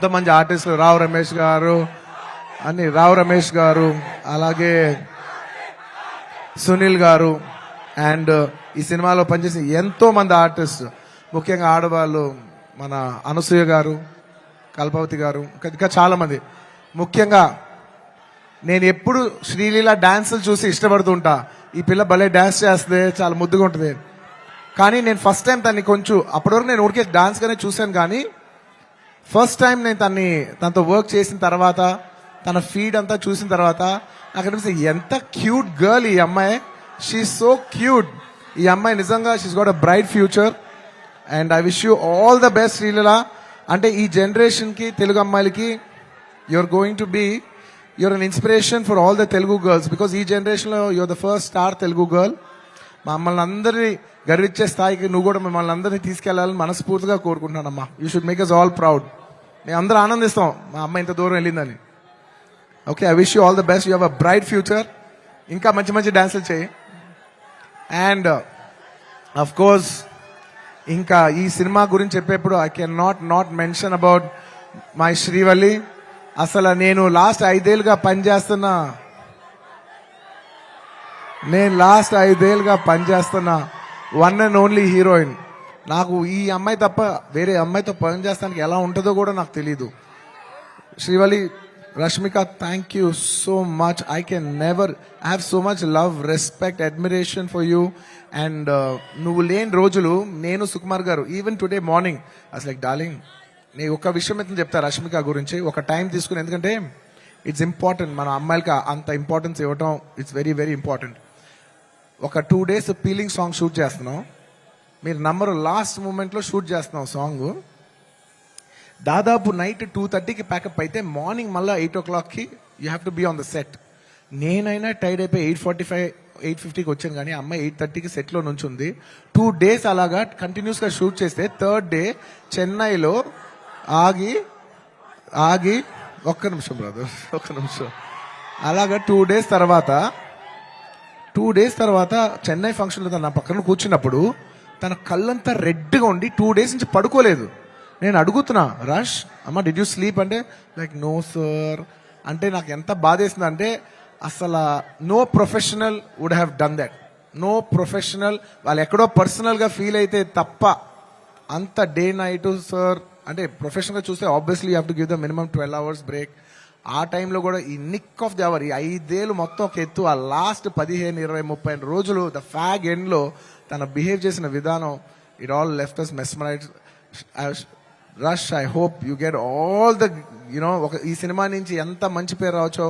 కొంతమంది ఆర్టిస్టులు రావు రమేష్ గారు అలాగే సునీల్ గారు అండ్ ఈ సినిమాలో పనిచేసిన ఎంతో మంది ఆర్టిస్ట్, ముఖ్యంగా ఆడవాళ్ళు మన అనసూయ గారు, కల్పవతి గారు, ఇంకా చాలా మంది. ముఖ్యంగా నేను ఎప్పుడు శ్రీలీల డాన్సులు చూసి ఇష్టపడుతుంటా. ఈ పిల్ల భలే డాన్స్ చేస్తుంది, చాలా ముద్దుగా ఉంటుంది. కానీ నేను ఫస్ట్ టైం తన్ని కొంచెం అప్పటివరకు నేను ఊరికే డాన్స్ గానే చూశాను, కానీ ఫస్ట్ టైం నేను తనతో వర్క్ చేసిన తర్వాత, తన ఫీడ్ అంతా చూసిన తర్వాత నాకు అనిపిస్తుంది ఎంత క్యూట్ గర్ల్ ఈ అమ్మాయి. She so cute. ఈ అమ్మాయి నిజంగా she's got a bright future and I wish you all the best Sreeleela. అంటే ఈ జనరేషన్కి, తెలుగు అమ్మాయిలకి you're an inspiration for all the Telugu girls, because ఈ జనరేషన్లో you're the first star Telugu girl. మమ్మల్ని అందరినీ గర్వించే స్థాయికి నువ్వు కూడా మిమ్మల్ని అందరినీ తీసుకెళ్లాలని మనస్ఫూర్తిగా కోరుకుంటున్నానమ్మా. You should make us all proud. మేము అందరూ ఆనందిస్తాం మా అమ్మాయి ఇంత దూరం వెళ్ళిందని. Okay, I wish you all the best. You have a bright future. ఇంకా మంచి మంచి డాన్సులు చేయి. అండ్ అఫ్ కోర్స్ ఇంకా ఈ సినిమా గురించి చెప్పేప్పుడు I can not mention about my Srivalli. అసలు నేను లాస్ట్ 5 ఏళ్ళుగా పనిచేస్తున్న వన్ అండ్ ఓన్లీ హీరోయిన్. నాకు ఈ అమ్మాయి తప్ప వేరే అమ్మాయితో పనిచేస్తానికి ఎలా ఉంటుందో కూడా నాకు తెలీదు. Srivalli, Rashmika, thank you so much. I have so much love, respect, admiration for you. And నువ్వు లేని రోజులు నేను, సుకుమార్ గారు, ఈవెన్ టుడే మార్నింగ్ అసలు డార్లింగ్, నేను ఒక విషయం అయితే చెప్తా రష్మిక గురించి, ఒక టైం తీసుకుని. ఎందుకంటే ఇట్స్ ఇంపార్టెంట్, మన అమ్మాయిలకి అంత ఇంపార్టెన్స్ ఇవ్వటం ఇట్స్ వెరీ వెరీ ఇంపార్టెంట్. ఒక 2 days పీలింగ్ సాంగ్ షూట్ చేస్తున్నాం. మీరు నంబరు లాస్ట్ మూమెంట్లో షూట్ చేస్తున్నాం సాంగ్. దాదాపు నైట్ 2:30కి ప్యాకప్ అయితే మార్నింగ్ మళ్ళీ 8 o'clockకి you have to be on the set. నేనైనా టైడ్ అయిపోయి 8:45, 8:50కి వచ్చాను, కానీ అమ్మాయి 8:30కి సెట్లో నుంచి ఉంది. 2 days అలాగా కంటిన్యూస్గా షూట్ చేస్తే థర్డ్ డే చెన్నైలో ఆగి ఒక్క నిమిషం అలాగా 2 days తర్వాత చెన్నై ఫంక్షన్లో తన పక్కన కూర్చున్నప్పుడు తన కళ్ళంతా రెడ్గా ఉండి 2 days నుంచి పడుకోలేదు. నేను అడుగుతున్నా, రష్ అమ్మ డిడ్ యూ స్లీప్ అంటే లైక్ నో సార్ అంటే నాకు ఎంత బాధేసింది అంటే, అసలు no professional would have done that. No professional వాళ్ళు ఎక్కడో పర్సనల్గా ఫీల్ అయితే తప్ప అంత డే నైట్ సార్ అంటే ప్రొఫెషనల్గా చూస్తే obviously you have to give the minimum 12 hours break. ఆ టైంలో కూడా ఈ నిక్ ఆఫ్ ది అవర్, ఈ 5 ఏళ్ళు మొత్తం ఒక ఎత్తు, ఆ లాస్ట్ 15, 20, 30 రోజులు ద ఫ్యాగ్ ఎండ్లో తన బిహేవ్ చేసిన విధానం, it all left us mesmerise. రష్, I hope you get all the ఈ సినిమా నుంచి ఎంత మంచి పేరు రావచ్చో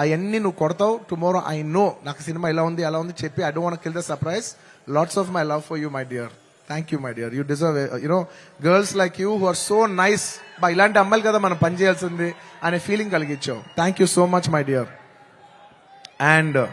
అవన్నీ నువ్వు కొడతావు. టుమారో ఐ నో నాకు సినిమా ఇలా ఉంది అలా ఉంది చెప్పి I don't want kill the surprise. Lots of my love for you my dear. Thank you my dear. You deserve girls like you who are so nice. ఇలాంటి అమ్మాయిలు కదా మనం పని చేయాల్సింది అనే ఫీలింగ్ కలిగించావు. Thank you so much my dear. And